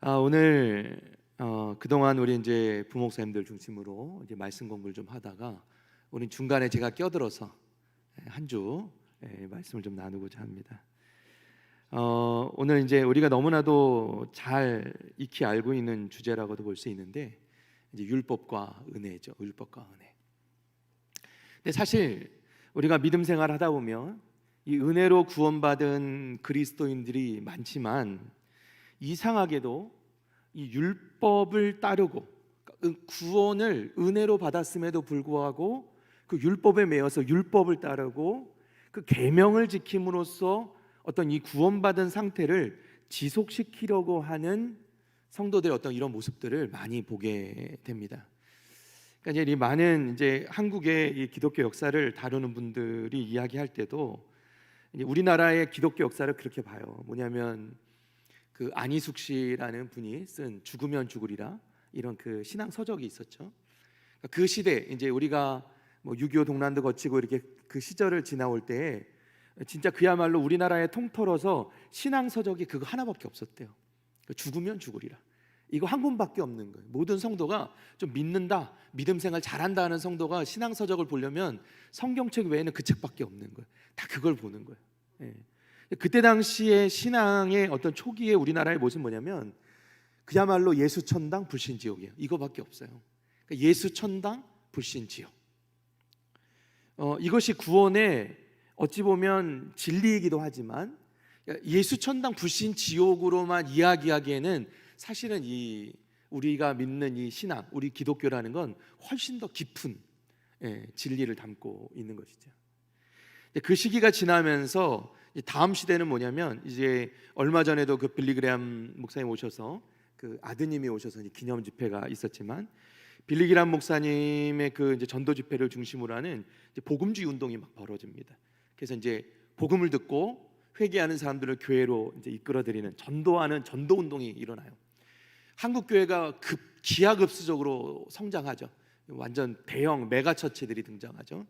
오늘 그동안 우리 이제 부목사님들 중심으로 이제 말씀 공부를 좀 하다가 오늘 중간에 제가 껴들어서 한 주 말씀을 좀 나누고자 합니다. 오늘 이제 우리가 너무나도 잘 익히 알고 있는 주제라고도 볼 수 있는데 이제 율법과 은혜죠. 율법과 은혜. 근데 사실 우리가 믿음 생활 하다 보면 이 은혜로 구원받은 그리스도인들이 많지만 이상하게도 이 율법을 따르고 구원을 은혜로 받았음에도 불구하고 그 율법에 매여서 율법을 따르고 그 계명을 지킴으로써 어떤 이 구원받은 상태를 지속시키려고 하는 성도들의 어떤 이런 모습들을 많이 보게 됩니다. 그러니까 이제 이 많은 이제 한국의 이 기독교 역사를 다루는 분들이 이야기할 때도 이제 우리나라의 기독교 역사를 그렇게 봐요. 뭐냐면 그 안희숙 씨라는 분이 쓴 죽으면 죽으리라 이런 그 신앙 서적이 있었죠. 그 시대 이제 우리가 뭐 6.25 동란도 거치고 이렇게 그 시절을 지나올 때 진짜 그야말로 우리나라에 통틀어서 신앙 서적이 그거 하나밖에 없었대요. 죽으면 죽으리라. 이거 한 권밖에 없는 거예요. 모든 성도가 좀 믿는다, 믿음 생활 잘한다 하는 성도가 신앙 서적을 보려면 성경책 외에는 그 책밖에 없는 거예요. 다 그걸 보는 거예요. 예. 그때 당시의 신앙의 어떤 초기의 우리나라의 모습은 뭐냐면 그야말로 예수 천당 불신 지옥이에요. 이거밖에 없어요. 그러니까 예수 천당 불신 지옥. 이것이 구원의 어찌 보면 진리이기도 하지만 예수 천당 불신 지옥으로만 이야기하기에는 사실은 이 우리가 믿는 이 신앙, 우리 기독교라는 건 훨씬 더 깊은 진리를 담고 있는 것이죠. 그 시기가 지나면서 다음 시대는 뭐냐면 이제 얼마 전에도 그 빌리그레암 목사님 오셔서 그 아드님이 오셔서 기념 집회가 있었지만 빌리그레암 목사님의 그 이제 전도 집회를 중심으로 하는 이제 복음주의 운동이 막 벌어집니다. 그래서 이제 복음을 듣고 회개하는 사람들을 교회로 이제 이끌어들이는 전도하는 전도 운동이 일어나요. 한국 교회가 기하급수적으로 성장하죠. 완전 대형 메가 처치들이 등장하죠.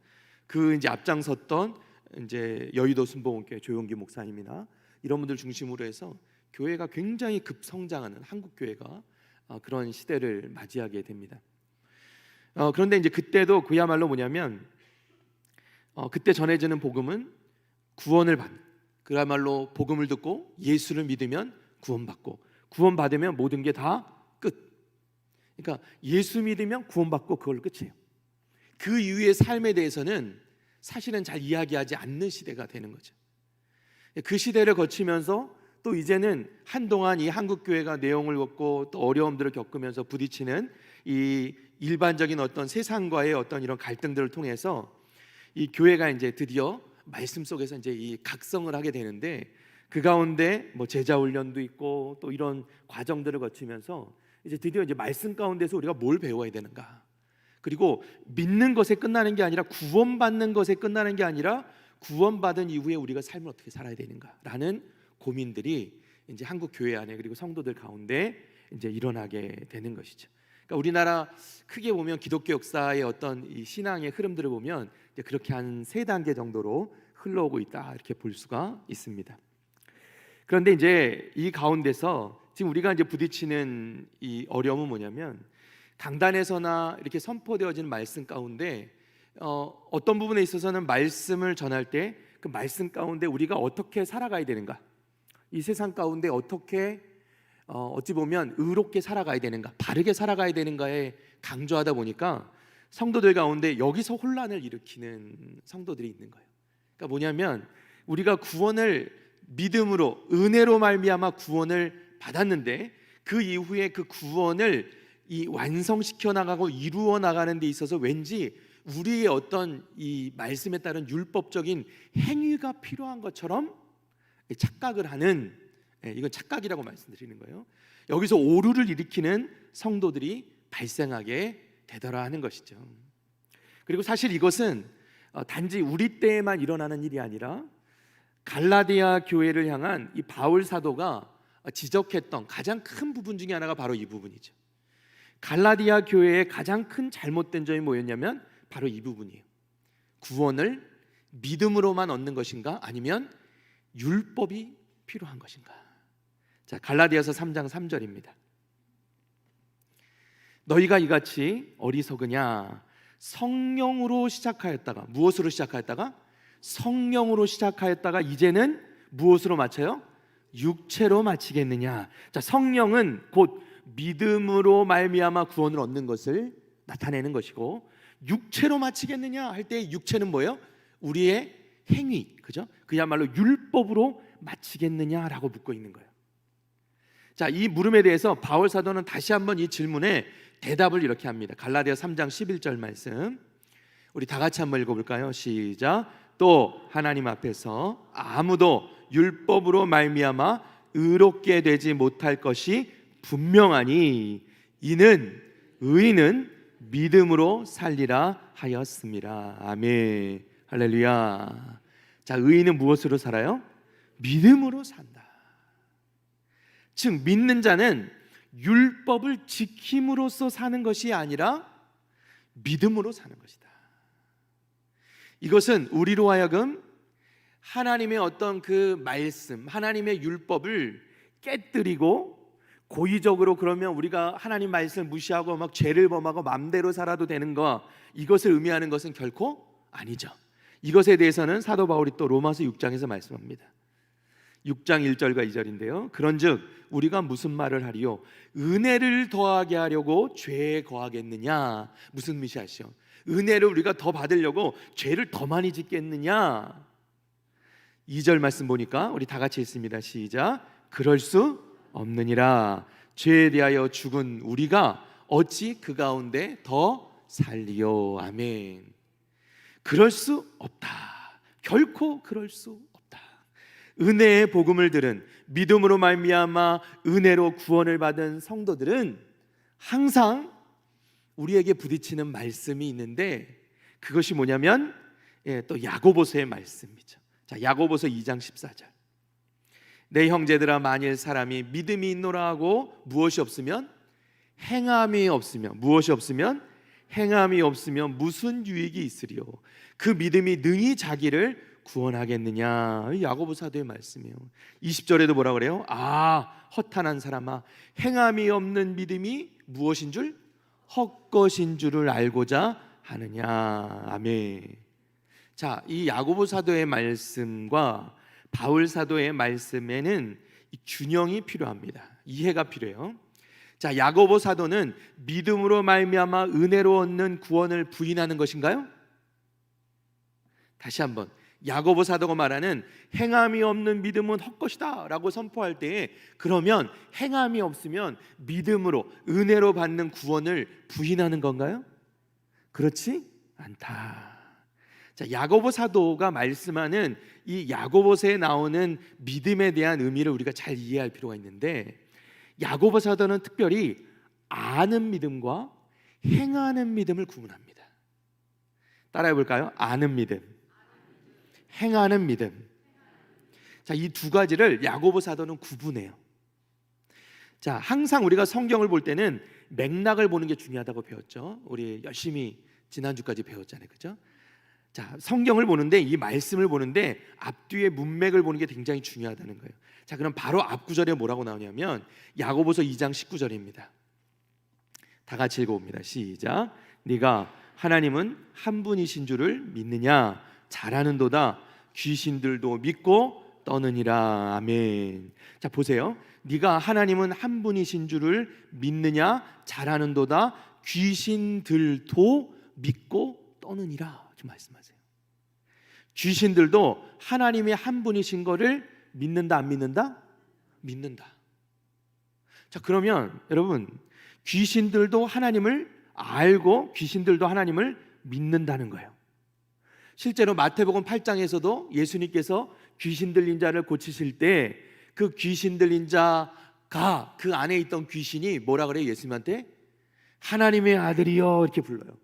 그 이제 앞장섰던 이제 여의도 순복음교회 조용기 목사님이나 이런 분들 중심으로 해서 교회가 굉장히 급성장하는 한국 교회가 그런 시대를 맞이하게 됩니다. 그런데 이제 그때도 그야말로 뭐냐면 그때 전해지는 복음은 구원을 받는, 그야말로 복음을 듣고 예수를 믿으면 구원받고 구원받으면 모든 게 다 끝. 그러니까 예수 믿으면 구원받고 그걸로 끝이에요. 그 이후의 삶에 대해서는 사실은 잘 이야기하지 않는 시대가 되는 거죠. 그 시대를 거치면서 또 이제는 한동안 이 한국 교회가 내용을 겪고 또 어려움들을 겪으면서 부딪히는 이 일반적인 어떤 세상과의 어떤 이런 갈등들을 통해서 이 교회가 이제 드디어 말씀 속에서 이제 이 각성을 하게 되는데 그 가운데 뭐 제자 훈련도 있고 또 이런 과정들을 거치면서 이제 드디어 이제 말씀 가운데서 우리가 뭘 배워야 되는가? 그리고 믿는 것에 끝나는 게 아니라 구원받는 것에 끝나는 게 아니라 구원받은 이후에 우리가 삶을 어떻게 살아야 되는가라는 고민들이 이제 한국 교회 안에 그리고 성도들 가운데 이제 일어나게 되는 것이죠. 그러니까 우리나라 크게 보면 기독교 역사의 어떤 이 신앙의 흐름들을 보면 이제 그렇게 한 세 단계 정도로 흘러오고 있다 이렇게 볼 수가 있습니다. 그런데 이제 이 가운데서 지금 우리가 이제 부딪히는 이 어려움은 뭐냐면 강단에서나 이렇게 선포되어지는 말씀 가운데 어떤 부분에 있어서는 말씀을 전할 때 그 말씀 가운데 우리가 어떻게 살아가야 되는가, 이 세상 가운데 어떻게 어찌 보면 의롭게 살아가야 되는가, 바르게 살아가야 되는가에 강조하다 보니까 성도들 가운데 여기서 혼란을 일으키는 성도들이 있는 거예요. 그러니까 뭐냐면 우리가 구원을 믿음으로 은혜로 말미암아 구원을 받았는데 그 이후에 그 구원을 이 완성시켜 나가고 이루어 나가는 데 있어서 왠지 우리의 어떤 이 말씀에 따른 율법적인 행위가 필요한 것처럼 착각을 하는, 이건 착각이라고 말씀드리는 거예요. 여기서 오류를 일으키는 성도들이 발생하게 되더라 하는 것이죠. 그리고 사실 이것은 단지 우리 때에만 일어나는 일이 아니라 갈라디아 교회를 향한 이 바울 사도가 지적했던 가장 큰 부분 중에 하나가 바로 이 부분이죠. 갈라디아 교회의 가장 큰 잘못된 점이 뭐였냐면 바로 이 부분이에요. 구원을 믿음으로만 얻는 것인가 아니면 율법이 필요한 것인가. 자, 갈라디아서 3장 3절입니다. 너희가 이같이 어리석으냐? 성령으로 시작하였다가, 무엇으로 시작하였다가? 성령으로 시작하였다가 이제는 무엇으로 마쳐요? 육체로 마치겠느냐? 자, 성령은 곧 믿음으로 말미암아 구원을 얻는 것을 나타내는 것이고, 육체로 마치겠느냐 할 때 육체는 뭐예요? 우리의 행위, 그죠? 그야말로 율법으로 마치겠느냐라고 묻고 있는 거예요. 자, 이 물음에 대해서 바울 사도는 다시 한번 이 질문에 대답을 이렇게 합니다. 갈라디아 3장 11절 말씀, 우리 다 같이 한번 읽어볼까요? 시작. 또 하나님 앞에서 아무도 율법으로 말미암아 의롭게 되지 못할 것이 분명하니 이는 의인은 믿음으로 살리라 하였습니다. 아멘. 할렐루야. 자, 의인은 무엇으로 살아요? 믿음으로 산다. 즉 믿는 자는 율법을 지킴으로써 사는 것이 아니라 믿음으로 사는 것이다. 이것은 우리로 하여금 하나님의 어떤 그 말씀, 하나님의 율법을 깨뜨리고 고의적으로 그러면 우리가 하나님 말씀을 무시하고 막 죄를 범하고 마음대로 살아도 되는 거, 이것을 의미하는 것은 결코 아니죠. 이것에 대해서는 사도 바울이 또 로마서 6장에서 말씀합니다. 6장 1절과 2절인데요. 그런즉 우리가 무슨 말을 하리요? 은혜를 더하게 하려고 죄에 거하겠느냐? 무슨 뜻이시오? 은혜를 우리가 더 받으려고 죄를 더 많이 짓겠느냐? 2절 말씀 보니까 우리 다 같이 읽습니다. 시작. 그럴 수 없느니라. 죄에 대하여 죽은 우리가 어찌 그 가운데 더 살리요? 아멘. 그럴 수 없다. 결코 그럴 수 없다. 은혜의 복음을 들은, 믿음으로 말미암아 은혜로 구원을 받은 성도들은 항상 우리에게 부딪히는 말씀이 있는데, 그것이 뭐냐면 또 야고보서의 말씀이죠. 자, 야고보서 2장 14절. 내 형제들아, 만일 사람이 믿음이 있노라 하고 무엇이 없으면? 행함이 없으면. 무엇이 없으면? 행함이 없으면 무슨 유익이 있으리요? 그 믿음이 능히 자기를 구원하겠느냐? 야고보 사도의 말씀이에요. 20절에도 뭐라 그래요? 아, 허탄한 사람아, 행함이 없는 믿음이 무엇인 줄? 헛것인 줄을 알고자 하느냐? 아멘. 자, 이 야고보 사도의 말씀과 바울 사도의 말씀에는 이 균형이 필요합니다. 이해가 필요해요. 자, 야고보 사도는 믿음으로 말미암아 은혜로 얻는 구원을 부인하는 것인가요? 다시 한번, 야고보 사도가 말하는 행함이 없는 믿음은 헛것이다 라고 선포할 때에, 그러면 행함이 없으면 믿음으로 은혜로 받는 구원을 부인하는 건가요? 그렇지 않다. 자, 야고보 사도가 말씀하는 이 야고보서에 나오는 믿음에 대한 의미를 우리가 잘 이해할 필요가 있는데, 야고보 사도는 특별히 아는 믿음과 행하는 믿음을 구분합니다. 따라해 볼까요? 아는 믿음, 행하는 믿음. 자, 이 두 가지를 야고보 사도는 구분해요. 자, 항상 우리가 성경을 볼 때는 맥락을 보는 게 중요하다고 배웠죠. 우리 열심히 지난주까지 배웠잖아요, 그죠? 자, 성경을 보는데, 이 말씀을 보는데 앞뒤의 문맥을 보는 게 굉장히 중요하다는 거예요. 자, 그럼 바로 앞 구절에 뭐라고 나오냐면 야고보서 2장 19절입니다. 다 같이 읽어봅니다. 시작. 네가 하나님은 한 분이신 줄을 믿느냐? 잘하는도다. 귀신들도 믿고 떠느니라. 아멘. 자, 보세요. 네가 하나님은 한 분이신 줄을 믿느냐? 잘하는도다. 귀신들도 믿고 떠느니라. 이렇게 말씀하세요. 귀신들도 하나님이 한 분이신 거를 믿는다, 안 믿는다? 믿는다. 자, 그러면 여러분, 귀신들도 하나님을 알고 귀신들도 하나님을 믿는다는 거예요. 실제로 마태복음 8장에서도 예수님께서 귀신 들린 자를 고치실 때 그 귀신 들린 자가, 그 안에 있던 귀신이 뭐라 그래요? 예수님한테 하나님의 아들이여 이렇게 불러요.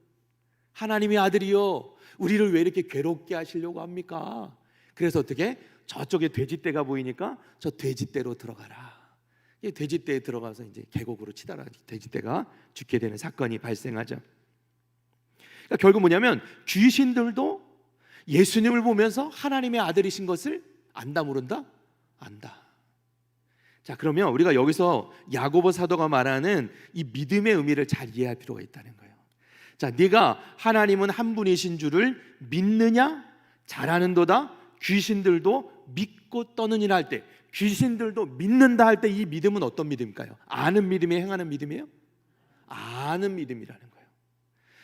하나님의 아들이여, 우리를 왜 이렇게 괴롭게 하시려고 합니까? 그래서 어떻게? 저쪽에 돼지떼가 보이니까 저 돼지떼로 들어가라. 이 돼지떼에 들어가서 이제 계곡으로 치다가 돼지떼가 죽게 되는 사건이 발생하죠. 그러니까 결국 뭐냐면 귀신들도 예수님을 보면서 하나님의 아들이신 것을 안다, 모른다? 안다. 자, 그러면 우리가 여기서 야고보 사도가 말하는 이 믿음의 의미를 잘 이해할 필요가 있다는 거예요. 자, 네가 하나님은 한 분이신 줄을 믿느냐? 잘하는도다. 귀신들도 믿고 떠느니라 할 때, 귀신들도 믿는다 할 때 이 믿음은 어떤 믿음일까요? 아는 믿음이에요? 행하는 믿음이에요? 아는 믿음이라는 거예요.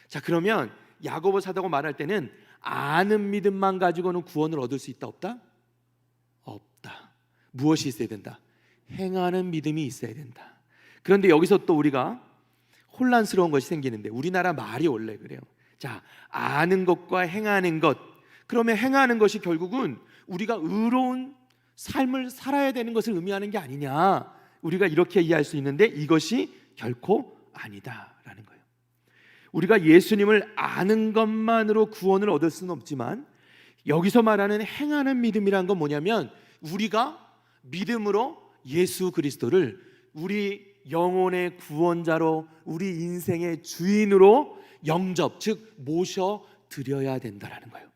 자, 그러면 야고보 사도가 말할 때는 아는 믿음만 가지고는 구원을 얻을 수 있다 없다? 없다. 무엇이 있어야 된다? 행하는 믿음이 있어야 된다. 그런데 여기서 또 우리가 혼란스러운 것이 생기는데, 우리나라 말이 원래 그래요. 자, 아는 것과 행하는 것, 그러면 행하는 것이 결국은 우리가 의로운 삶을 살아야 되는 것을 의미하는 게 아니냐, 우리가 이렇게 이해할 수 있는데 이것이 결코 아니다라는 거예요. 우리가 예수님을 아는 것만으로 구원을 얻을 수는 없지만, 여기서 말하는 행하는 믿음이란 건 뭐냐면, 우리가 믿음으로 예수 그리스도를 우리 영혼의 구원자로, 우리 인생의 주인으로 영접, 즉 모셔드려야 된다라는 거예요.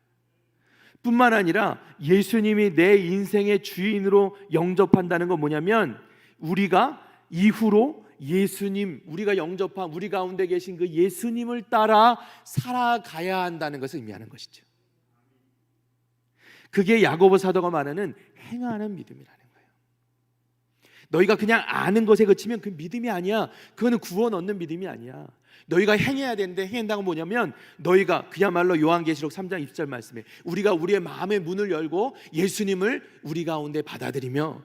뿐만 아니라 예수님이 내 인생의 주인으로 영접한다는 건 뭐냐면, 우리가 이후로 예수님, 우리가 영접한 우리 가운데 계신 그 예수님을 따라 살아가야 한다는 것을 의미하는 것이죠. 그게 야고보 사도가 말하는 행하는 믿음이라는 거예요. 너희가 그냥 아는 것에 그치면 그 믿음이 아니야. 그거는 구원 얻는 믿음이 아니야. 너희가 행해야 되는데, 행한다는 건 뭐냐면, 너희가 그야말로 요한계시록 3장 20절 말씀에 우리가 우리의 마음의 문을 열고 예수님을 우리 가운데 받아들이며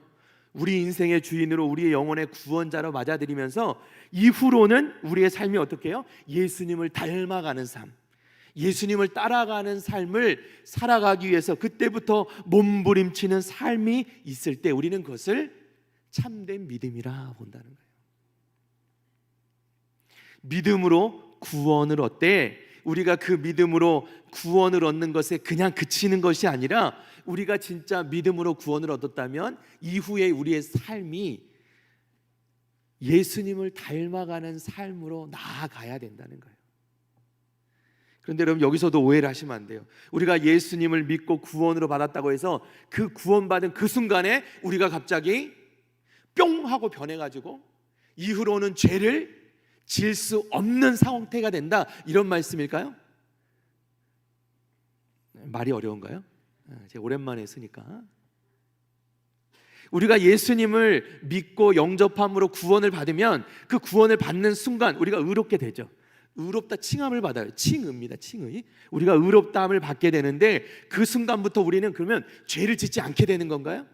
우리 인생의 주인으로, 우리의 영혼의 구원자로 맞아들이면서 이후로는 우리의 삶이 어떻게 해요? 예수님을 닮아가는 삶, 예수님을 따라가는 삶을 살아가기 위해서 그때부터 몸부림치는 삶이 있을 때 우리는 그것을 참된 믿음이라 본다는 거예요. 믿음으로 구원을 얻되, 우리가 그 믿음으로 구원을 얻는 것에 그냥 그치는 것이 아니라, 우리가 진짜 믿음으로 구원을 얻었다면 이후에 우리의 삶이 예수님을 닮아가는 삶으로 나아가야 된다는 거예요. 그런데 여러분, 여기서도 오해를 하시면 안 돼요. 우리가 예수님을 믿고 구원으로 받았다고 해서 그 구원받은 그 순간에 우리가 갑자기 뿅 하고 변해가지고 이후로는 죄를 질 수 없는 상태가 된다, 이런 말씀일까요? 말이 어려운가요? 제가 오랜만에 쓰니까. 우리가 예수님을 믿고 영접함으로 구원을 받으면 그 구원을 받는 순간 우리가 의롭게 되죠. 의롭다 칭함을 받아요. 칭의입니다. 칭의. 우리가 의롭다함을 받게 되는데, 그 순간부터 우리는 그러면 죄를 짓지 않게 되는 건가요?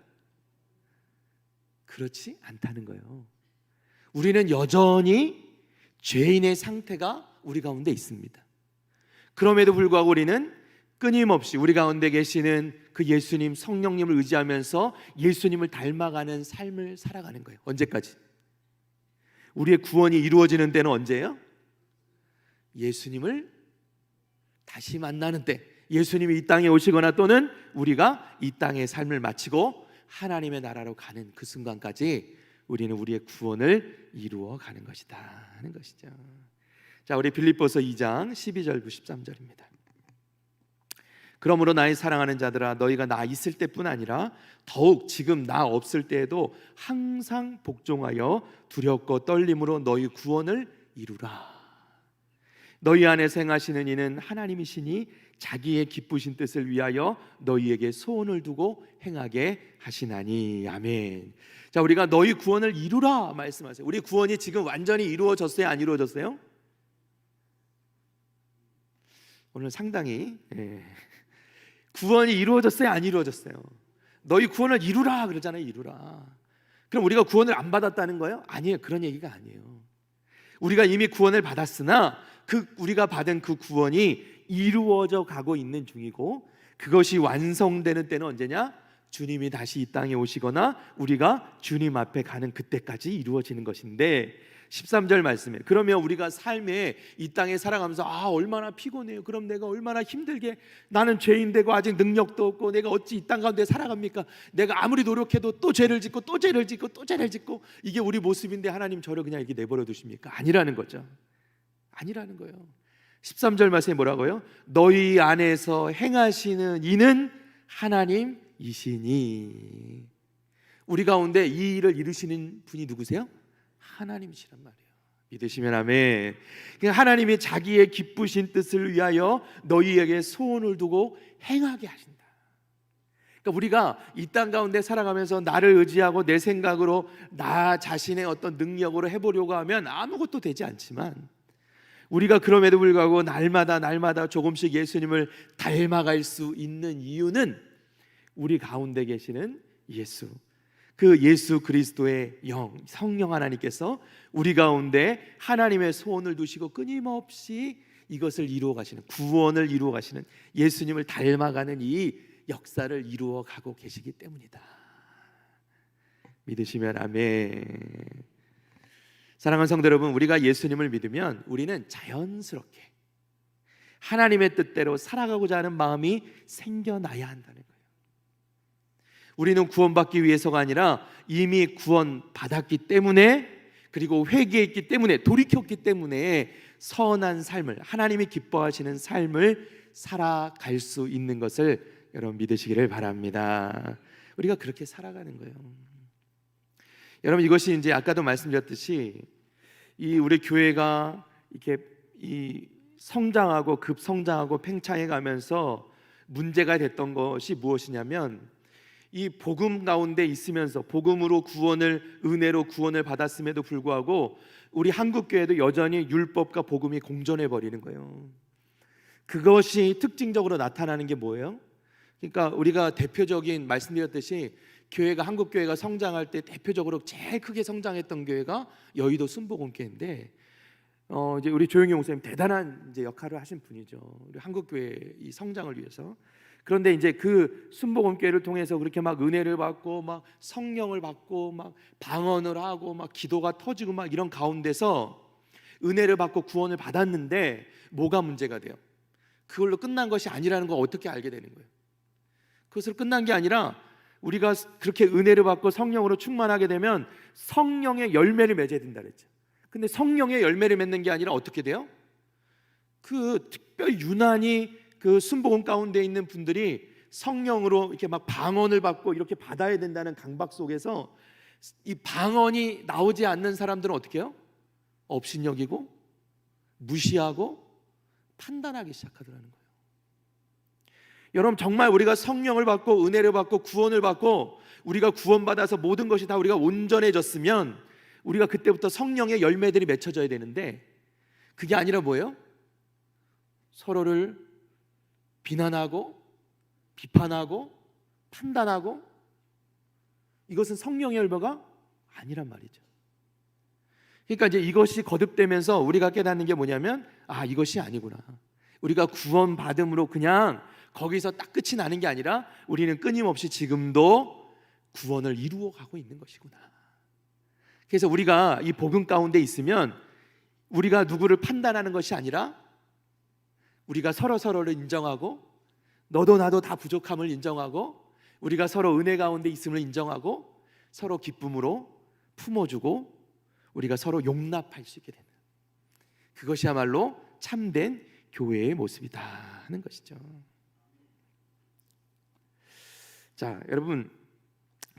그렇지 않다는 거예요. 우리는 여전히 죄인의 상태가 우리 가운데 있습니다. 그럼에도 불구하고 우리는 끊임없이 우리 가운데 계시는 그 예수님, 성령님을 의지하면서 예수님을 닮아가는 삶을 살아가는 거예요. 언제까지? 우리의 구원이 이루어지는 때는 언제예요? 예수님을 다시 만나는 때, 예수님이 이 땅에 오시거나 또는 우리가 이 땅의 삶을 마치고 하나님의 나라로 가는 그 순간까지 우리는 우리의 구원을 이루어 가는 것이다 하는 것이죠. 자, 우리 빌립보서 2장 12절부터 13절입니다. 그러므로 나의 사랑하는 자들아, 너희가 나 있을 때뿐 아니라 더욱 지금 나 없을 때에도 항상 복종하여 두렵고 떨림으로 너희 구원을 이루라. 너희 안에서 행하시는 이는 하나님이시니 자기의 기쁘신 뜻을 위하여 너희에게 소원을 두고 행하게 하시나니. 아멘. 자, 우리가 너희 구원을 이루라 말씀하세요. 우리 구원이 지금 완전히 이루어졌어요? 안 이루어졌어요? 오늘 상당히 구원이 이루어졌어요? 안 이루어졌어요? 너희 구원을 이루라 그러잖아요. 이루라. 그럼 우리가 구원을 안 받았다는 거예요? 아니에요. 그런 얘기가 아니에요. 우리가 이미 구원을 받았으나 우리가 받은 그 구원이 이루어져 가고 있는 중이고, 그것이 완성되는 때는 언제냐? 주님이 다시 이 땅에 오시거나 우리가 주님 앞에 가는 그때까지 이루어지는 것인데, 13절 말씀에 그러면 우리가 삶에 이 땅에 살아가면서 얼마나 피곤해요. 그럼 내가 얼마나 힘들게, 나는 죄인 되고 아직 능력도 없고 내가 어찌 이 땅 가운데 살아갑니까? 내가 아무리 노력해도 또 죄를 짓고 또 죄를 짓고 또 죄를 짓고, 이게 우리 모습인데 하나님 저를 그냥 이렇게 내버려 두십니까? 아니라는 거죠. 아니라는 거예요. 13절 말씀에 뭐라고요? 너희 안에서 행하시는 이는 하나님이시니. 우리 가운데 이 일을 이루시는 분이 누구세요? 하나님이시란 말이에요. 믿으시면 아멘. 하나님이 자기의 기쁘신 뜻을 위하여 너희에게 소원을 두고 행하게 하신다. 그러니까 우리가 이 땅 가운데 살아가면서 나를 의지하고 내 생각으로 나 자신의 어떤 능력으로 해보려고 하면 아무것도 되지 않지만, 우리가 그럼에도 불구하고 날마다 조금씩 예수님을 닮아갈 수 있는 이유는 우리 가운데 계시는 예수, 그 예수 그리스도의 영, 성령 하나님께서 우리 가운데 하나님의 소원을 두시고 끊임없이 이것을 이루어 가시는, 구원을 이루어 가시는 예수님을 닮아가는 이 역사를 이루어 가고 계시기 때문이다. 믿으시면 아멘. 사랑하는 성도 여러분, 우리가 예수님을 믿으면 우리는 자연스럽게 하나님의 뜻대로 살아가고자 하는 마음이 생겨나야 한다는 거예요. 우리는 구원받기 위해서가 아니라 이미 구원받았기 때문에, 그리고 회개했기 때문에, 돌이켰기 때문에 선한 삶을, 하나님이 기뻐하시는 삶을 살아갈 수 있는 것을 여러분 믿으시기를 바랍니다. 우리가 그렇게 살아가는 거예요. 여러분, 이것이 이제 아까도 말씀드렸듯이 이 우리 교회가 이렇게 이 성장하고 급성장하고 팽창해 가면서 문제가 됐던 것이 무엇이냐면, 이 복음 가운데 있으면서 복음으로 구원을, 은혜로 구원을 받았음에도 불구하고 우리 한국 교회도 여전히 율법과 복음이 공존해 버리는 거예요. 그것이 특징적으로 나타나는 게 뭐예요? 그러니까 우리가 대표적인, 말씀드렸듯이 교회가, 한국 교회가 성장할 때 대표적으로 제일 크게 성장했던 교회가 여의도 순복음교회인데, 이제 우리 조영희 목사님 대단한 이제 역할을 하신 분이죠. 우리 한국 교회의 이 성장을 위해서. 그런데 이제 그 순복음교회를 통해서 그렇게 막 은혜를 받고 막 성령을 받고 막 방언을 하고 막 기도가 터지고 막 이런 가운데서 은혜를 받고 구원을 받았는데 뭐가 문제가 돼요? 그걸로 끝난 것이 아니라는 걸 어떻게 알게 되는 거예요? 그것으로 끝난 게 아니라 우리가 그렇게 은혜를 받고 성령으로 충만하게 되면 성령의 열매를 맺어야 된다 그랬죠. 근데 성령의 열매를 맺는 게 아니라 어떻게 돼요? 그 특별 유난히 그 순복음 가운데 있는 분들이 성령으로 이렇게 막 방언을 받고 이렇게 받아야 된다는 강박 속에서 이 방언이 나오지 않는 사람들은 어떻게 해요? 업신여기고 무시하고 판단하기 시작하더라는 거예요. 여러분, 정말 우리가 성령을 받고 은혜를 받고 구원을 받고 우리가 구원받아서 모든 것이 다 우리가 온전해졌으면 우리가 그때부터 성령의 열매들이 맺혀져야 되는데, 그게 아니라 뭐예요? 서로를 비난하고 비판하고 판단하고, 이것은 성령의 열매가 아니란 말이죠. 그러니까 이제 이것이 거듭되면서 우리가 깨닫는 게 뭐냐면, 아, 이것이 아니구나. 우리가 구원받음으로 그냥 거기서 딱 끝이 나는 게 아니라 우리는 끊임없이 지금도 구원을 이루어 가고 있는 것이구나. 그래서 우리가 이 복음 가운데 있으면 우리가 누구를 판단하는 것이 아니라 우리가 서로를 인정하고, 너도 나도 다 부족함을 인정하고, 우리가 서로 은혜 가운데 있음을 인정하고, 서로 기쁨으로 품어주고, 우리가 서로 용납할 수 있게 되는, 그것이야말로 참된 교회의 모습이다 하는 것이죠. 자, 여러분,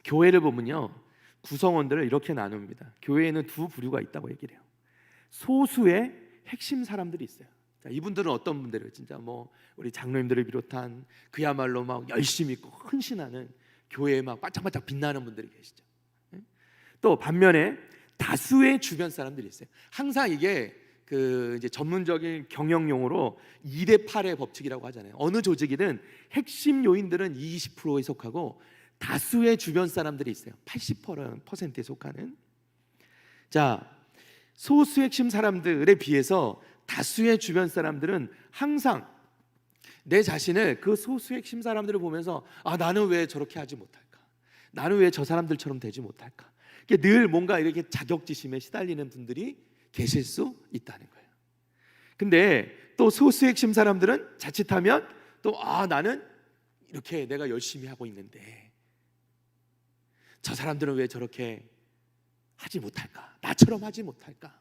교회를 보면요, 구성원들을 이렇게 나눕니다. 교회에는 두 부류가 있다고 얘기를 해요. 소수의 핵심 사람들이 있어요. 자, 이분들은 어떤 분들이에요? 진짜 뭐 우리 장로님들을 비롯한 그야말로 막 열심히 있고 헌신하는, 교회에 막 반짝반짝 빛나는 분들이 계시죠. 또 반면에 다수의 주변 사람들이 있어요. 항상 이게 그 이제 전문적인 경영 용어로 2대 8의 법칙이라고 하잖아요. 어느 조직이든 핵심 요인들은 20%에 속하고 다수의 주변 사람들이 있어요. 80%에 속하는. 자, 소수 핵심 사람들에 비해서 다수의 주변 사람들은 항상 내 자신을 그 소수 핵심 사람들을 보면서, 아, 나는 왜 저렇게 하지 못할까? 나는 왜 저 사람들처럼 되지 못할까? 늘 뭔가 이렇게 자격지심에 시달리는 분들이 계실 수 있다는 거예요. 근데 또 소수 핵심 사람들은 자칫하면 또, 아, 나는 이렇게 내가 열심히 하고 있는데 저 사람들은 왜 저렇게 하지 못할까? 나처럼 하지 못할까?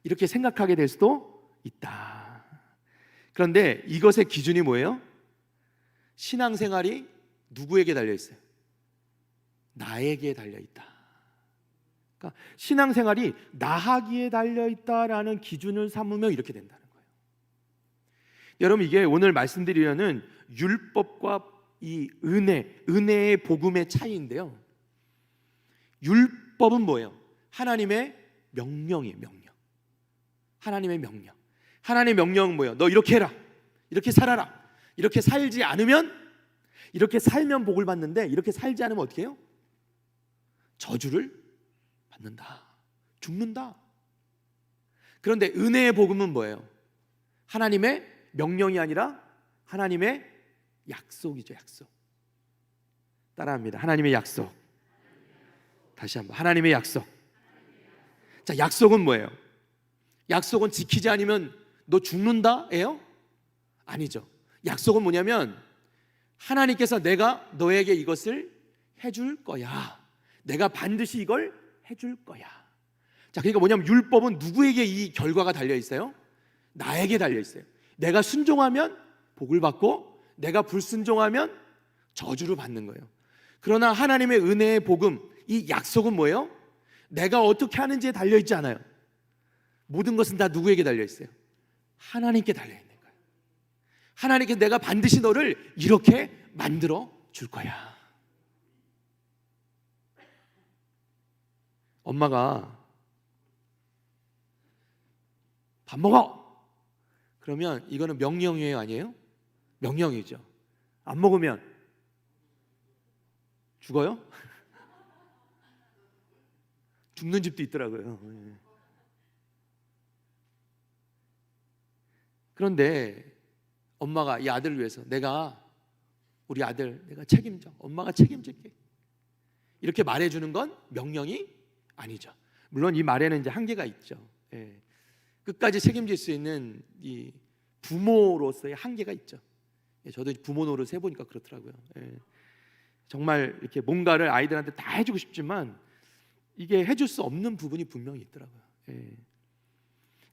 이렇게 생각하게 될 수도 있다. 그런데 이것의 기준이 뭐예요? 신앙생활이 누구에게 달려 있어요? 나에게 달려 있다. 그러니까 신앙생활이 나하기에 달려 있다라는 기준을 삼으면 이렇게 된다는 거예요. 여러분, 이게 오늘 말씀드리려는 율법과 이 은혜의 복음의 차이인데요. 율법은 뭐예요? 하나님의 명령이에요. 명령. 하나님의 명령. 하나님의 명령은 뭐예요? 너 이렇게 해라, 이렇게 살아라. 이렇게 살지 않으면, 이렇게 살면 복을 받는데 이렇게 살지 않으면 어떻게 해요? 저주를 받는다, 죽는다. 그런데 은혜의 복음은 뭐예요? 하나님의 명령이 아니라 하나님의 약속이죠. 약속. 따라합니다. 하나님의 약속. 다시 한번, 하나님의 약속. 자, 약속은 뭐예요? 약속은 지키지 않으면 너 죽는다예요? 아니죠. 약속은 뭐냐면 하나님께서 내가 너에게 이것을 해줄 거야. 내가 반드시 이걸 해줄 거야. 자, 그러니까 뭐냐면 율법은 누구에게 이 결과가 달려 있어요? 나에게 달려 있어요. 내가 순종하면 복을 받고 내가 불순종하면 저주를 받는 거예요. 그러나 하나님의 은혜의 복음, 이 약속은 뭐예요? 내가 어떻게 하는지에 달려 있지 않아요. 모든 것은 다 누구에게 달려 있어요? 하나님께 달려 있는 거예요. 하나님께 내가 반드시 너를 이렇게 만들어 줄 거야. 엄마가 밥 먹어! 그러면 이거는 명령이에요, 아니에요? 명령이죠. 안 먹으면 죽어요? 죽는 집도 있더라고요. 그런데 엄마가 이 아들을 위해서 우리 아들 내가 책임져, 엄마가 책임질게, 이렇게 말해주는 건 명령이 아니죠. 물론 이 말에는 이제 한계가 있죠. 끝까지 책임질 수 있는 이 부모로서의 한계가 있죠. 저도 부모 노릇 해보니까 그렇더라고요. 정말 이렇게 뭔가를 아이들한테 다 해주고 싶지만 이게 해줄 수 없는 부분이 분명히 있더라고요.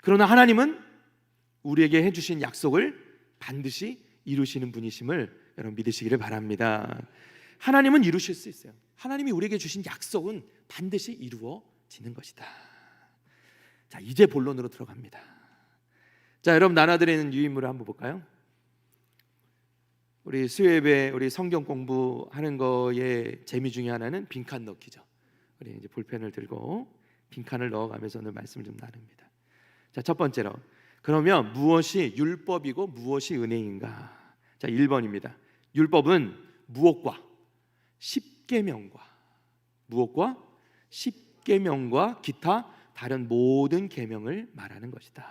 그러나 하나님은 우리에게 해주신 약속을 반드시 이루시는 분이심을 여러분 믿으시기를 바랍니다. 하나님은 이루실 수 있어요. 하나님이 우리에게 주신 약속은 반드시 이루어지는 것이다. 자, 이제 본론으로 들어갑니다. 자, 여러분 나눠드리는 유인물을 한번 볼까요? 우리 수요예배, 우리 성경 공부하는 거의 재미 중에 하나는 빈칸 넣기죠. 우리 이제 볼펜을 들고 빈칸을 넣어가면서 오늘 말씀을 좀 나눕니다. 자, 첫 번째로, 그러면 무엇이 율법이고 무엇이 은혜인가? 자, 1번입니다. 율법은 무엇과 십계명과 기타 다른 모든 계명을 말하는 것이다.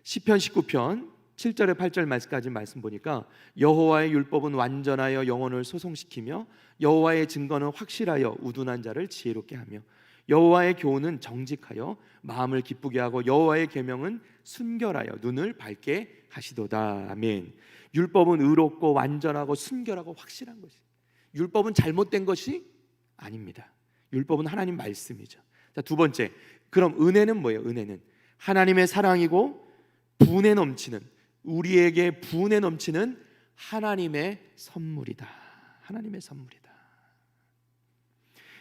시편 19편 7절에 8절 말씀까지 말씀 보니까 여호와의 율법은 완전하여 영혼을 소송시키며 여호와의 증거는 확실하여 우둔한 자를 지혜롭게 하며 여호와의 교훈은 정직하여 마음을 기쁘게 하고 여호와의 계명은 순결하여 눈을 밝게 하시도다. 아멘. 율법은 의롭고 완전하고 순결하고 확실한 것이, 율법은 잘못된 것이 아닙니다. 율법은 하나님 말씀이죠. 자, 두 번째, 그럼 은혜는 뭐예요? 은혜는 하나님의 사랑이고 분에 넘치는, 우리에게 분에 넘치는 하나님의 선물이다. 하나님의 선물이다.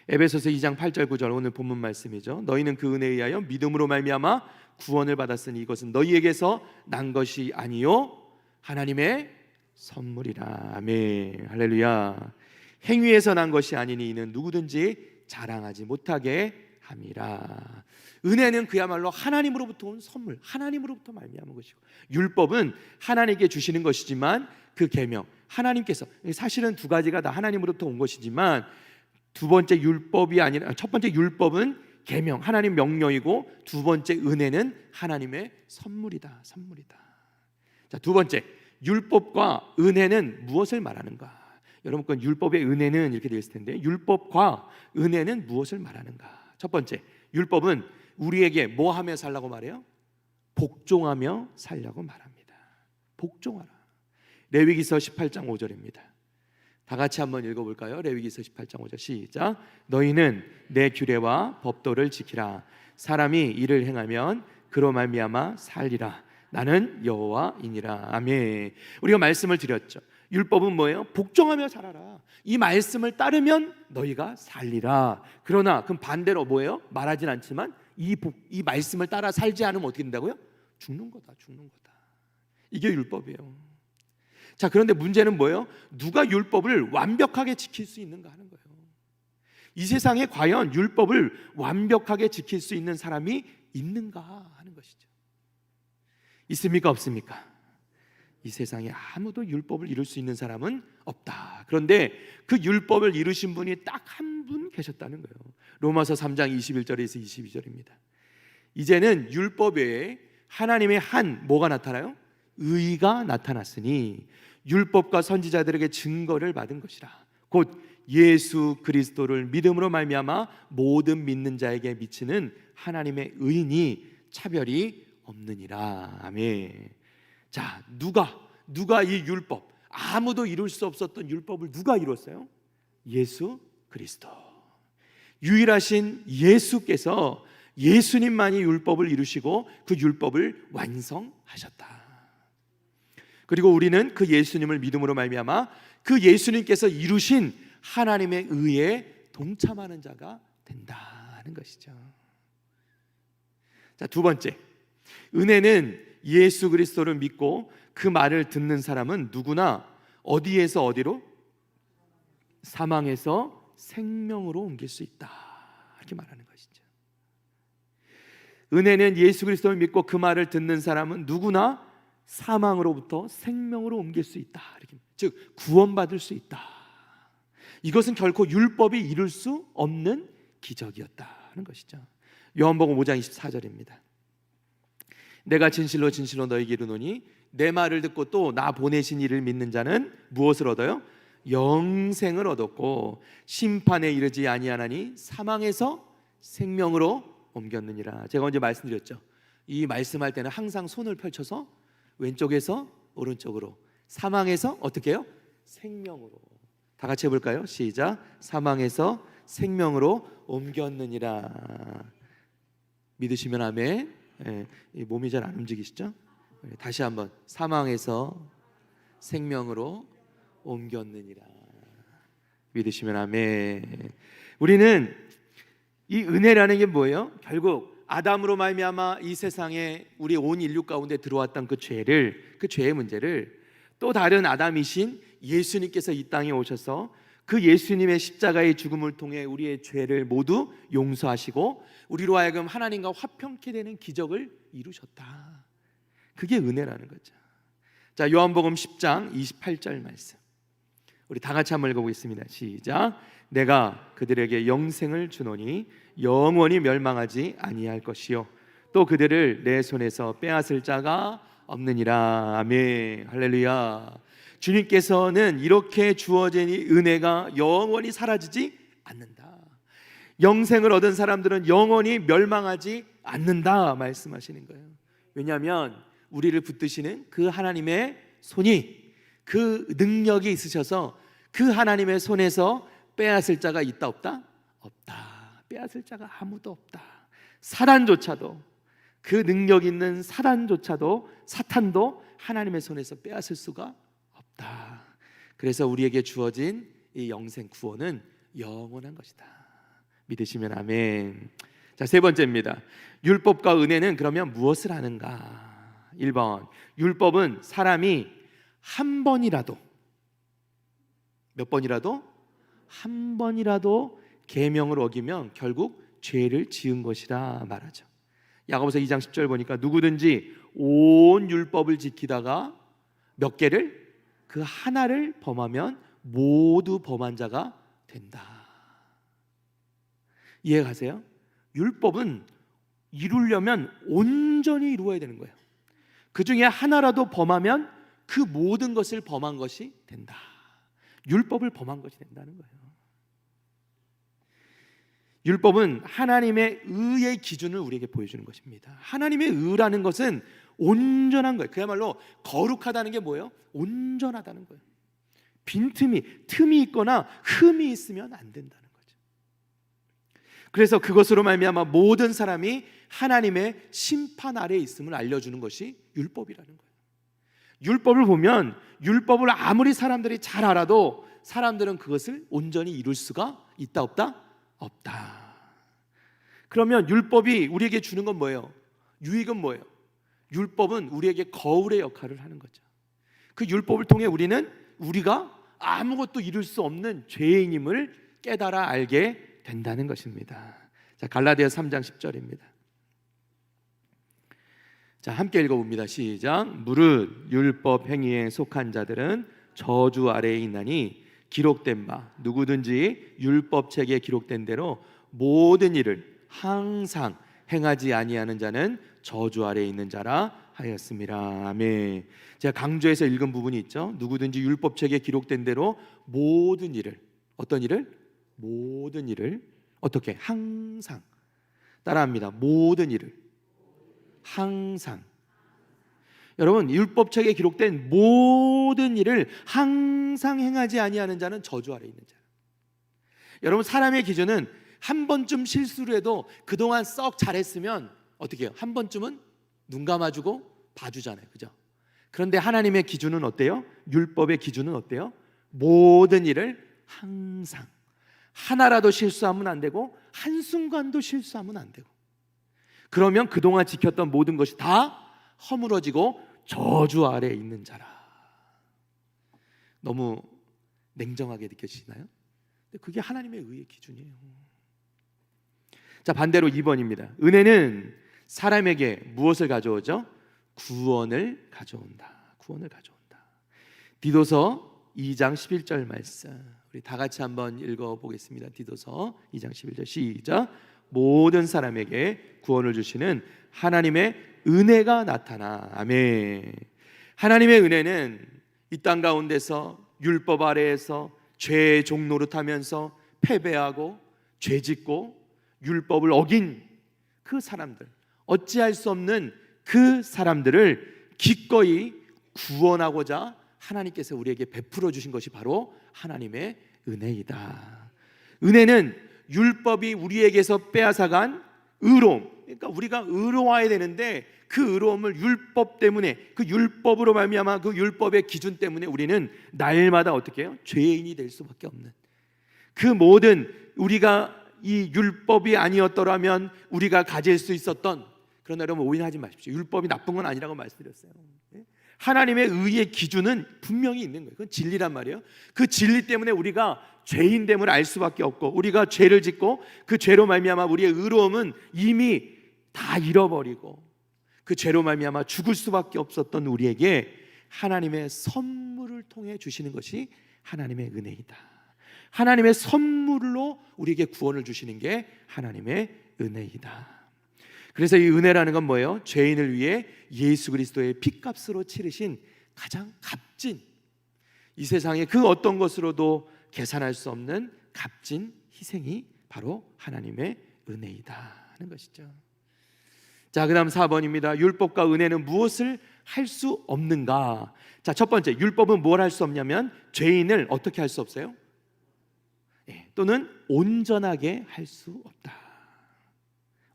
에베소서 2장 8절 9절 오늘 본문 말씀이죠. 너희는 그 은혜에 의하여 믿음으로 말미암아 구원을 받았으니 이것은 너희에게서 난 것이 아니요 하나님의 선물이라. 아멘. 할렐루야. 행위에서 난 것이 아니니 이는 누구든지 자랑하지 못하게 함이라. 은혜는 그야말로 하나님으로부터 온 선물, 하나님으로부터 말미암은 것이고, 율법은 하나님께 주시는 것이지만 그 계명, 하나님께서, 사실은 두 가지가 다 하나님으로부터 온 것이지만 두 번째 율법이 아니라, 첫 번째 율법은 계명, 하나님 명령이고 두 번째 은혜는 하나님의 선물이다. 선물이다. 자, 두 번째, 율법과 은혜는 무엇을 말하는가? 여러분 건 율법의 은혜는 이렇게 되어 있을 텐데 율법과 은혜는 무엇을 말하는가? 첫 번째, 율법은 우리에게 뭐 하며 살라고 말해요? 복종하며 살라고 말합니다. 복종하라. 레위기서 18장 5절입니다. 다 같이 한번 읽어볼까요? 레위기서 18장 5절 시작. 너희는 내 규례와 법도를 지키라. 사람이 이를 행하면 그로 말미암아 살리라. 나는 여호와이니라. 아멘. 우리가 말씀을 드렸죠. 율법은 뭐예요? 복종하며 살아라. 이 말씀을 따르면 너희가 살리라. 그러나 그럼 반대로 뭐예요? 말하진 않지만 이 말씀을 따라 살지 않으면 어떻게 된다고요? 죽는 거다. 이게 율법이에요. 자, 그런데 문제는 뭐예요? 누가 율법을 완벽하게 지킬 수 있는가 하는 거예요. 이 세상에 과연 율법을 완벽하게 지킬 수 있는 사람이 있는가 하는 것이죠. 있습니까? 없습니까? 이 세상에 아무도 율법을 이룰 수 있는 사람은 없다. 그런데 그 율법을 이루신 분이 딱 한 분 계셨다는 거예요. 로마서 3장 21절에서 22절입니다. 이제는 율법 외에 하나님의 한 뭐가 나타나요? 의가 나타났으니 율법과 선지자들에게 증거를 받은 것이라. 곧 예수 그리스도를 믿음으로 말미암아 모든 믿는 자에게 미치는 하나님의 의인이 차별이 없느니라. 아멘. 자, 누가 이 율법, 아무도 이룰 수 없었던 율법을 누가 이뤘어요? 예수 그리스도. 유일하신 예수께서, 예수님만이 율법을 이루시고 그 율법을 완성하셨다. 그리고 우리는 그 예수님을 믿음으로 말미암아 그 예수님께서 이루신 하나님의 의에 동참하는 자가 된다는 것이죠. 자, 두 번째, 은혜는 예수 그리스도를 믿고 그 말을 듣는 사람은 누구나 어디에서 어디로? 사망에서 생명으로 옮길 수 있다, 이렇게 말하는 것이죠. 은혜는 예수 그리스도를 믿고 그 말을 듣는 사람은 누구나 사망으로부터 생명으로 옮길 수 있다, 이렇게. 즉 구원받을 수 있다. 이것은 결코 율법이 이룰 수 없는 기적이었다는 것이죠. 요한복음 5장 24절입니다. 내가 진실로 진실로 너희에게 이르노니 내 말을 듣고 또 나 보내신 이를 믿는 자는 무엇을 얻어요? 영생을 얻었고 심판에 이르지 아니하나니 사망에서 생명으로 옮겼느니라. 제가 언제 말씀드렸죠? 이 말씀할 때는 항상 손을 펼쳐서 왼쪽에서 오른쪽으로, 사망에서 어떻게 해요? 생명으로. 다 같이 해볼까요? 시작. 사망에서 생명으로 옮겼느니라. 믿으시면 아멘. 이 몸이 잘 안 움직이시죠? 다시 한번. 사망에서 생명으로 옮겼느니라. 믿으시면 아멘. 우리는 이 은혜라는 게 뭐예요? 결국 아담으로 말미암아 이 세상에 우리 온 인류 가운데 들어왔던 그 죄의 문제를 또 다른 아담이신 예수님께서 이 땅에 오셔서 그 예수님의 십자가의 죽음을 통해 우리의 죄를 모두 용서하시고 우리로 하여금 하나님과 화평케 되는 기적을 이루셨다. 그게 은혜라는 거죠. 자, 요한복음 10장 28절 말씀, 우리 다 같이 한번 읽어보겠습니다. 시작. 내가 그들에게 영생을 주노니 영원히 멸망하지 아니할 것이요 또 그들을 내 손에서 빼앗을 자가 없느니라. 아멘. 할렐루야. 주님께서는 이렇게 주어진 이 은혜가 영원히 사라지지 않는다. 영생을 얻은 사람들은 영원히 멸망하지 않는다 말씀하시는 거예요. 왜냐하면 우리를 붙드시는 그 하나님의 손이, 그 능력이 있으셔서 그 하나님의 손에서 빼앗을 자가 있다 없다? 없다. 빼앗을 자가 아무도 없다. 사단조차도, 그 능력 있는 사단조차도, 사탄도 하나님의 손에서 빼앗을 수가 없다. 그래서 우리에게 주어진 이 영생 구원은 영원한 것이다. 믿으시면 아멘. 자, 세 번째입니다. 율법과 은혜는 그러면 무엇을 하는가? 1번, 율법은 사람이 한 번이라도, 몇 번이라도? 한 번이라도 계명을 어기면 결국 죄를 지은 것이라 말하죠. 야고보서 2장 10절 보니까 누구든지 온 율법을 지키다가 몇 개를? 그 하나를 범하면 모두 범한 자가 된다. 이해가세요? 율법은 이루려면 온전히 이루어야 되는 거예요. 그 중에 하나라도 범하면 그 모든 것을 범한 것이 된다. 율법을 범한 것이 된다는 거예요. 율법은 하나님의 의의 기준을 우리에게 보여주는 것입니다. 하나님의 의라는 것은 온전한 거예요. 그야말로 거룩하다는 게 뭐예요? 온전하다는 거예요. 틈이 있거나 흠이 있으면 안 된다는 거죠. 그래서 그것으로 말미암아 모든 사람이 하나님의 심판 아래에 있음을 알려주는 것이 율법이라는 거예요. 율법을 보면 율법을 아무리 사람들이 잘 알아도 사람들은 그것을 온전히 이룰 수가 있다 없다? 없다. 그러면 율법이 우리에게 주는 건 뭐예요? 유익은 뭐예요? 율법은 우리에게 거울의 역할을 하는 거죠. 그 율법을 통해 우리가 아무것도 이룰 수 없는 죄인임을 깨달아 알게 된다는 것입니다. 자, 갈라디아서 3장 10절입니다. 자, 함께 읽어봅니다. 시작. 무릇 율법 행위에 속한 자들은 저주 아래에 있나니 기록된 바 누구든지 율법책에 기록된 대로 모든 일을 항상 행하지 아니하는 자는 저주 아래에 있는 자라 하였습니다. 아멘. 제가 강조해서 읽은 부분이 있죠. 누구든지 율법책에 기록된 대로 모든 일을, 어떤 일을? 모든 일을 어떻게? 항상. 따라합니다. 모든 일을 항상. 여러분, 율법책에 기록된 모든 일을 항상 행하지 아니하는 자는 저주 아래에 있는 자. 여러분, 사람의 기준은 한 번쯤 실수를 해도 그동안 썩 잘했으면 어떻게 해요? 한 번쯤은 눈 감아주고 봐주잖아요, 그죠? 그런데 하나님의 기준은 어때요? 율법의 기준은 어때요? 모든 일을 항상, 하나라도 실수하면 안 되고 한순간도 실수하면 안 되고, 그러면 그동안 지켰던 모든 것이 다 허물어지고 저주 아래에 있는 자라. 너무 냉정하게 느껴지시나요? 그게 하나님의 의의 기준이에요. 자, 반대로 2번입니다. 은혜는 사람에게 무엇을 가져오죠? 구원을 가져온다. 구원을 가져온다. 디도서 2장 11절 말씀, 우리 다 같이 한번 읽어보겠습니다. 디도서 2장 11절 시작. 모든 사람에게 구원을 주시는 하나님의 은혜가 나타나. 아멘. 하나님의 은혜는 이 땅 가운데서 율법 아래에서 죄의 종노릇하면서 패배하고 죄짓고 율법을 어긴 그 사람들, 어찌할 수 없는 그 사람들을 기꺼이 구원하고자 하나님께서 우리에게 베풀어 주신 것이 바로 하나님의 은혜이다. 은혜는 율법이 우리에게서 빼앗아간 의로움, 그러니까 우리가 의로워야 되는데 그 의로움을 율법 때문에, 그 율법으로 말미암아 그 율법의 기준 때문에 우리는 날마다 어떻게 해요? 죄인이 될 수밖에 없는, 그 모든 우리가 이 율법이 아니었더라면 우리가 가질 수 있었던, 그러나 여러분 오인하지 마십시오. 율법이 나쁜 건 아니라고 말씀드렸어요. 하나님의 의의 기준은 분명히 있는 거예요. 그건 진리란 말이에요. 그 진리 때문에 우리가 죄인됨을 알 수밖에 없고, 우리가 죄를 짓고 그 죄로 말미암아 우리의 의로움은 이미 다 잃어버리고 그 죄로 말미암아 죽을 수밖에 없었던 우리에게 하나님의 선물을 통해 주시는 것이 하나님의 은혜이다. 하나님의 선물로 우리에게 구원을 주시는 게 하나님의 은혜이다. 그래서 이 은혜라는 건 뭐예요? 죄인을 위해 예수 그리스도의 핏값으로 치르신 가장 값진, 이 세상의 그 어떤 것으로도 계산할 수 없는 값진 희생이 바로 하나님의 은혜이다 하는 것이죠. 자, 그 다음 4번입니다. 율법과 은혜는 무엇을 할 수 없는가? 자, 첫 번째, 율법은 뭘 할 수 없냐면 죄인을 어떻게 할 수 없어요? 또는 온전하게 할 수 없다.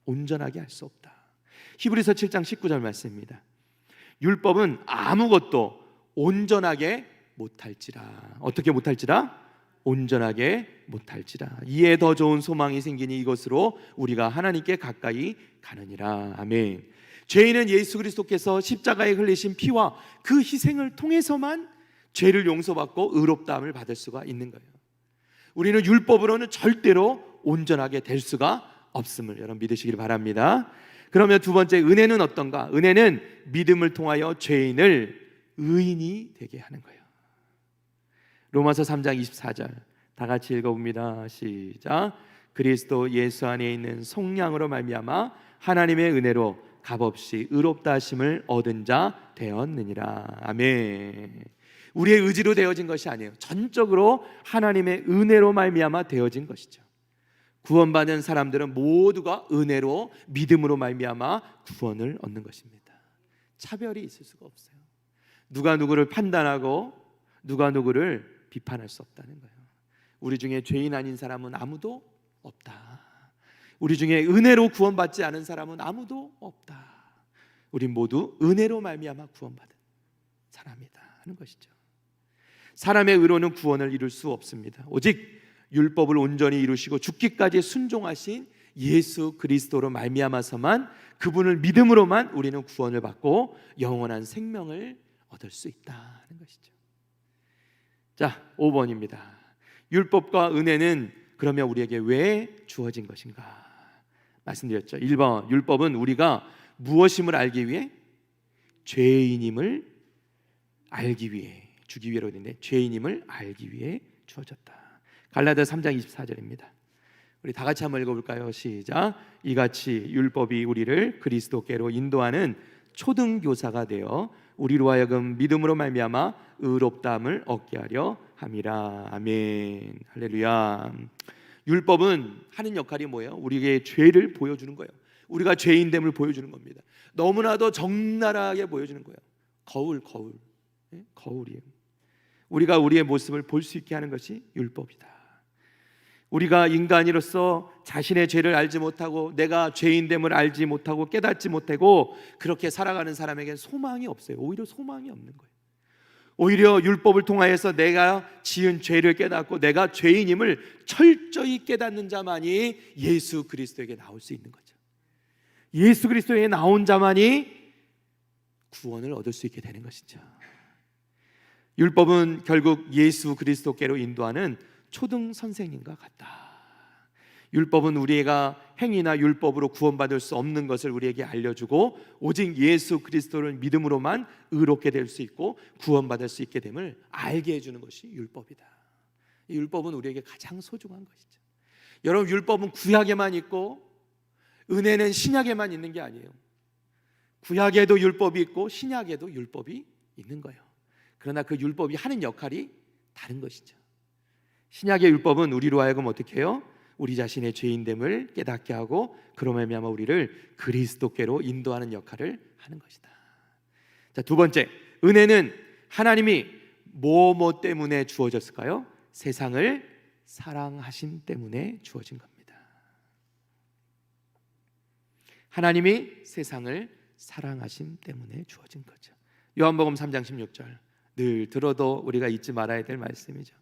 온전하게 할 수 없다. 히브리서 7장 19절 말씀입니다. 율법은 아무것도 온전하게 못할지라. 어떻게 못할지라? 온전하게 못할지라. 이에 더 좋은 소망이 생기니 이것으로 우리가 하나님께 가까이 가느니라. 아멘. 죄인은 예수 그리스도께서 십자가에 흘리신 피와 그 희생을 통해서만 죄를 용서받고 의롭다함을 받을 수가 있는 거예요. 우리는 율법으로는 절대로 온전하게 될 수가 없음을 여러분 믿으시길 바랍니다. 그러면 두 번째, 은혜는 어떤가? 은혜는 믿음을 통하여 죄인을 의인이 되게 하는 거예요. 로마서 3장 24절 다 같이 읽어봅니다. 시작. 그리스도 예수 안에 있는 속량으로 말미암아 하나님의 은혜로 값없이 의롭다 하심을 얻은 자 되었느니라. 아멘. 우리의 의지로 되어진 것이 아니에요. 전적으로 하나님의 은혜로 말미암아 되어진 것이죠. 구원받은 사람들은 모두가 은혜로 믿음으로 말미암아 구원을 얻는 것입니다. 차별이 있을 수가 없어요. 누가 누구를 판단하고 누가 누구를 비판할 수 없다는 거예요. 우리 중에 죄인 아닌 사람은 아무도 없다. 우리 중에 은혜로 구원받지 않은 사람은 아무도 없다. 우리 모두 은혜로 말미암아 구원받은 잘합니다 하는 것이죠. 사람의 의로는 구원을 이룰 수 없습니다. 오직 율법을 온전히 이루시고 죽기까지 순종하신 예수 그리스도로 말미암아서만, 그분을 믿음으로만 우리는 구원을 받고 영원한 생명을 얻을 수 있다는 것이죠. 자, 5번입니다. 율법과 은혜는 그러면 우리에게 왜 주어진 것인가? 말씀드렸죠. 1번, 율법은 우리가 무엇임을 알기 위해, 죄인임을 알기 위해, 주기 위해로 되는데 죄인임을 알기 위해 주어졌다. 갈라디아 3장 24절입니다. 우리 다 같이 한번 읽어볼까요? 시작. 이같이 율법이 우리를 그리스도께로 인도하는 초등교사가 되어 우리로 하여금 믿음으로 말미암아 의롭다함을 얻게 하려 함이라. 아멘. 할렐루야. 율법은 하는 역할이 뭐예요? 우리에게 죄를 보여주는 거예요. 우리가 죄인됨을 보여주는 겁니다. 너무나도 적나라하게 보여주는 거예요. 거울이에요. 우리가 우리의 모습을 볼 수 있게 하는 것이 율법이다. 우리가 인간으로서 자신의 죄를 알지 못하고 내가 죄인됨을 알지 못하고 깨닫지 못하고 그렇게 살아가는 사람에게는 소망이 없어요. 오히려 소망이 없는 거예요. 오히려 율법을 통하여서 내가 지은 죄를 깨닫고 내가 죄인임을 철저히 깨닫는 자만이 예수 그리스도에게 나올 수 있는 거죠. 예수 그리스도에게 나온 자만이 구원을 얻을 수 있게 되는 것이죠. 율법은 결국 예수 그리스도께로 인도하는 초등 선생님과 같다. 율법은 우리가 행위나 율법으로 구원받을 수 없는 것을 우리에게 알려주고 오직 예수 그리스도를 믿음으로만 의롭게 될 수 있고 구원받을 수 있게 됨을 알게 해주는 것이 율법이다. 이 율법은 우리에게 가장 소중한 것이죠. 여러분, 율법은 구약에만 있고 은혜는 신약에만 있는 게 아니에요. 구약에도 율법이 있고 신약에도 율법이 있는 거예요. 그러나 그 율법이 하는 역할이 다른 것이죠. 신약의 율법은 우리로 하여금 어떻게 해요? 우리 자신의 죄인됨을 깨닫게 하고 그로 말미암아 우리를 그리스도께로 인도하는 역할을 하는 것이다. 자, 두 번째, 은혜는 하나님이 뭐 때문에 주어졌을까요? 세상을 사랑하심 때문에 주어진 겁니다. 하나님이 세상을 사랑하심 때문에 주어진 거죠. 요한복음 3장 16절, 늘 들어도 우리가 잊지 말아야 될 말씀이죠.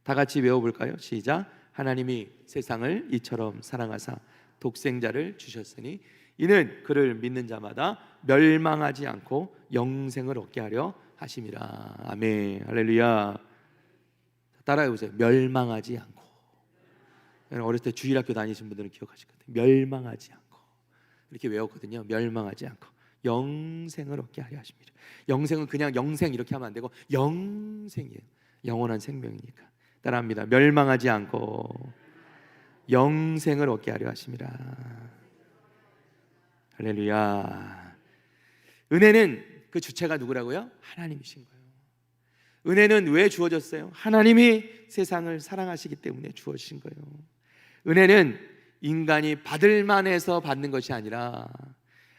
다 같이 외워볼까요? 시작. 하나님이 세상을 이처럼 사랑하사 독생자를 주셨으니 이는 그를 믿는 자마다 멸망하지 않고 영생을 얻게 하려 하심이라. 아멘. 할렐루야. 따라해 보세요. 멸망하지 않고. 어렸을 때 주일학교 다니신 분들은 기억하실 것 같아요. 멸망하지 않고 이렇게 외웠거든요. 멸망하지 않고 영생을 얻게 하려 하십니다. 영생은 그냥 영생 이렇게 하면 안 되고 영생이에요. 영원한 생명이니까. 따라합니다. 멸망하지 않고 영생을 얻게 하려 하심이라. 할렐루야. 은혜는 그 주체가 누구라고요? 하나님이신 거예요. 은혜는 왜 주어졌어요? 하나님이 세상을 사랑하시기 때문에 주어진 거예요. 은혜는 인간이 받을 만해서 받는 것이 아니라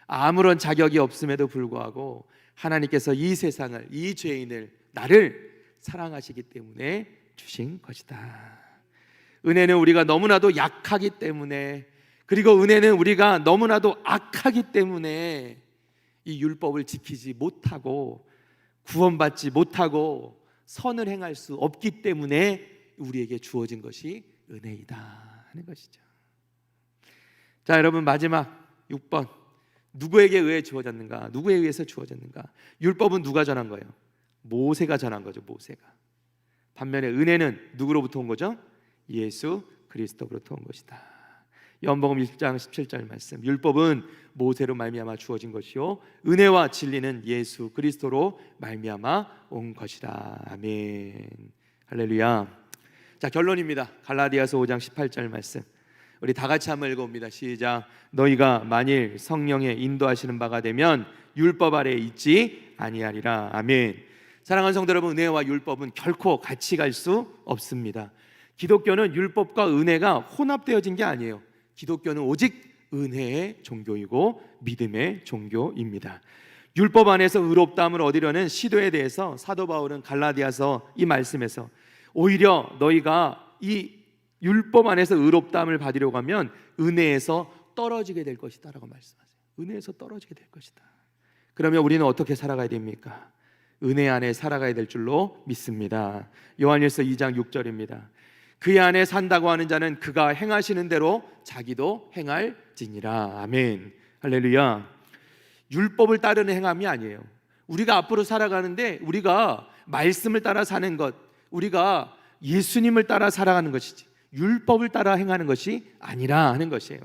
아무런 자격이 없음에도 불구하고 하나님께서 이 세상을, 이 죄인을, 나를 사랑하시기 때문에 주신 것이다. 은혜는 우리가 너무나도 약하기 때문에, 그리고 은혜는 우리가 너무나도 악하기 때문에 이 율법을 지키지 못하고 구원받지 못하고 선을 행할 수 없기 때문에 우리에게 주어진 것이 은혜이다 하는 것이죠. 자, 여러분, 마지막 6번, 누구에게 의해 주어졌는가? 누구에 의해서 주어졌는가? 율법은 누가 전한 거예요? 모세가 전한 거죠. 모세가. 반면에 은혜는 누구로부터 온 거죠? 예수 그리스도로부터 온 것이다. 요한복음 1장 17절 말씀, 율법은 모세로 말미암아 주어진 것이요 은혜와 진리는 예수 그리스도로 말미암아 온 것이다. 아멘. 할렐루야. 자, 결론입니다. 갈라디아서 5장 18절 말씀, 우리 다 같이 한번 읽어봅니다. 시작. 너희가 만일 성령의 인도하시는 바가 되면 율법 아래에 있지 아니하리라. 아멘. 사랑하는 성도 여러분, 은혜와 율법은 결코 같이 갈 수 없습니다. 기독교는 율법과 은혜가 혼합되어진 게 아니에요. 기독교는 오직 은혜의 종교이고 믿음의 종교입니다. 율법 안에서 의롭다함을 얻으려는 시도에 대해서 사도 바울은 갈라디아서 이 말씀에서 오히려 너희가 이 율법 안에서 의롭다함을 받으려고 하면 은혜에서 떨어지게 될 것이다 라고 말씀하세요. 은혜에서 떨어지게 될 것이다. 그러면 우리는 어떻게 살아가야 됩니까? 은혜 안에 살아가야 될 줄로 믿습니다. 요한일서 2장 6절입니다. 그의 안에 산다고 하는 자는 그가 행하시는 대로 자기도 행할지니라. 아멘. 할렐루야. 율법을 따르는 행함이 아니에요. 우리가 앞으로 살아가는데 우리가 말씀을 따라 사는 것, 우리가 예수님을 따라 살아가는 것이지 율법을 따라 행하는 것이 아니라 하는 것이에요.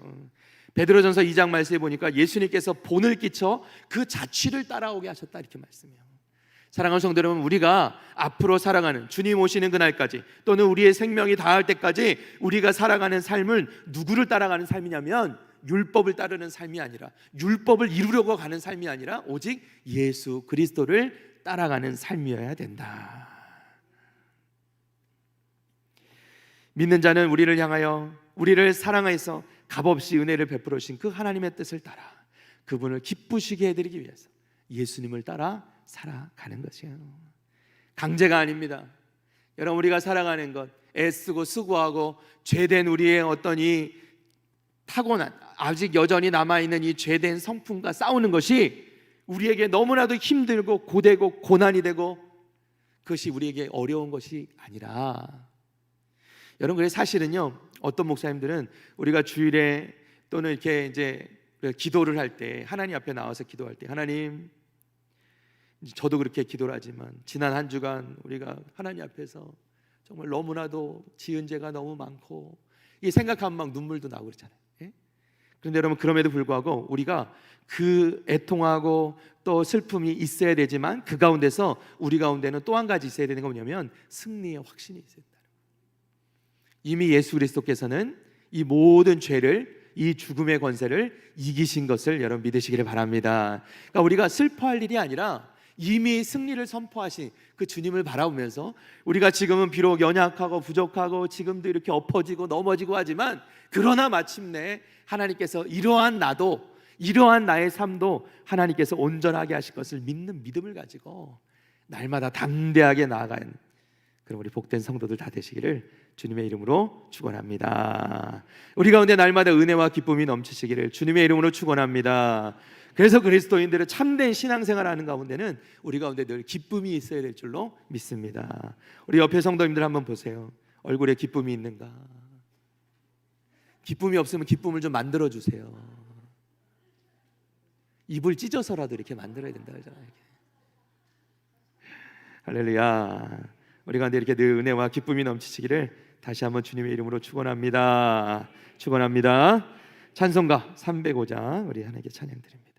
베드로전서 2장 말씀에 보니까 예수님께서 본을 끼쳐 그 자취를 따라오게 하셨다 이렇게 말씀해요. 사랑하는 성도 여러분, 우리가 앞으로 살아가는 주님 오시는 그날까지 또는 우리의 생명이 다할 때까지 우리가 살아가는 삶은 누구를 따라가는 삶이냐면 율법을 따르는 삶이 아니라 율법을 이루려고 가는 삶이 아니라 오직 예수 그리스도를 따라가는 삶이어야 된다. 믿는 자는 우리를 향하여 우리를 사랑하여서 값없이 은혜를 베풀어 주신 그 하나님의 뜻을 따라 그분을 기쁘시게 해드리기 위해서 예수님을 따라 살아가는 것이에요. 강제가 아닙니다. 여러분, 우리가 살아가는 것 애쓰고 수고하고 죄된 우리의 어떤 이 타고난 아직 여전히 남아있는 이 죄된 성품과 싸우는 것이 우리에게 너무나도 힘들고 고되고 고난이 되고 그것이 우리에게 어려운 것이 아니라 여러분, 그래서 사실은요 어떤 목사님들은 우리가 주일에 또는 이렇게 이제 기도를 할 때 하나님 앞에 나와서 기도할 때 하나님, 저도 그렇게 기도를 하지만 지난 한 주간 우리가 하나님 앞에서 정말 너무나도 지은 죄가 너무 많고 이 생각하면 막 눈물도 나고 그렇잖아요. 예? 그런데 여러분, 그럼에도 불구하고 우리가 그 애통하고 또 슬픔이 있어야 되지만 그 가운데서 우리 가운데는 또 한 가지 있어야 되는 건 뭐냐면 승리의 확신이 있어야 된다. 이미 예수 그리스도께서는 이 모든 죄를, 이 죽음의 권세를 이기신 것을 여러분 믿으시기를 바랍니다. 그러니까 우리가 슬퍼할 일이 아니라 이미 승리를 선포하신 그 주님을 바라보면서 우리가 지금은 비록 연약하고 부족하고 지금도 이렇게 엎어지고 넘어지고 하지만 그러나 마침내 하나님께서 이러한 나도, 이러한 나의 삶도 하나님께서 온전하게 하실 것을 믿는 믿음을 가지고 날마다 담대하게 나아가는 그럼 우리 복된 성도들 다 되시기를 주님의 이름으로 축원합니다. 우리 가운데 날마다 은혜와 기쁨이 넘치시기를 주님의 이름으로 축원합니다. 그래서 그리스도인들의 참된 신앙생활하는 가운데는 우리 가운데 늘 기쁨이 있어야 될 줄로 믿습니다. 우리 옆에 성도님들 한번 보세요. 얼굴에 기쁨이 있는가? 기쁨이 없으면 기쁨을 좀 만들어 주세요. 입을 찢어서라도 이렇게 만들어야 된다 그러잖아요. 할렐루야. 우리 가운데 이렇게 늘 은혜와 기쁨이 넘치시기를 다시 한번 주님의 이름으로 축원합니다. 축원합니다. 찬송가 305장 우리 하나님께 찬양 드립니다.